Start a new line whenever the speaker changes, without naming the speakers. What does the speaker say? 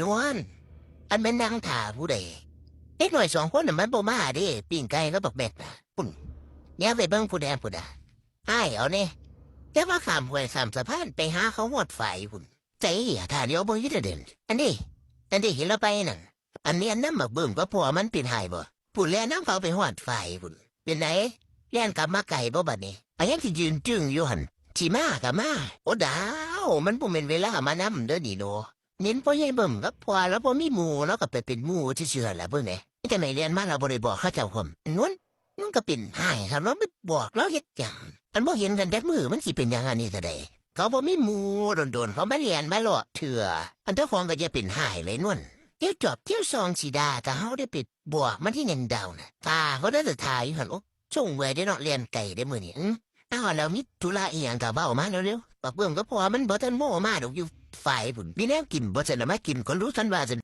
นวลอันแม่นนางถ่าผู้ใดเด็กหน่อย2 คนน่ะมันบ่มาเด้ปิ้งไก่ก็บักแบกน่ะปุ่นเนี่ยไปเบิ่งผู้แดงผู้ใดอ้ายเอาเนี่ยแต่ว่าข้ามห้วยข้ามสะพานไปหาเขาหอดฝ่ายพุ่นใจอะถ้าเดี๋ยวบ่ยึดเด่นอันนี้เห็นแล้วไปนั่นอันนี้อันน้ำหมักเบิ่มก็พอมันเป็นหายบ่พุ่นแล่น้ำเขาไปหอดฝ่ายพุ่นเป็นไหนแล่นกลับมาไก่บ่บัดนี้อันยังที่ยืนจึ้งอยู่หั่นสิมาก็มาโอ้ดาวมันบ่แม่นเวลามานำเด้อนี่โน เน้นพ่อใหญ่เบิ่มครับพอแล้วพอมีหมูแล้วก็ไปเป็นหมูที่เชื่อแหละเบิ่งไงแต่ไม่เรียนมาเราบ่ได้บอกเขาเจ้าผมนวลก็เป็นหายครับเราไม่บอกเราเฮ็ดหยังอันบ่เห็นกันแต่มือมันสิเป็นหยังอันนี้ซะได้เขาบ่มีหมูโดนๆเขามาเรียนมาเลาะเถื่ออันเจ้าของก็จะเป็นหายเลยนวลเที่ยวจอบเที่ยวซองสีดาแต่เฮาได้ไปบอกมันที่เงินดาวน่ะตาเขาได้แต่ถ่ายอยู่หั่นโอ้ส่งไว้ได้เนาะเรียนไก่ได้มื้อนี้อ้าวแล้วมีธุระอีหยังก็เว้ามาเร็วๆบักเบิ่มก็พอมันบ่ทันโม้มาดอกอยู่ ฝ่ายผุนพี่แนวกินบ่เสร็จแล้วมากินคนรู้ทันว่าจะ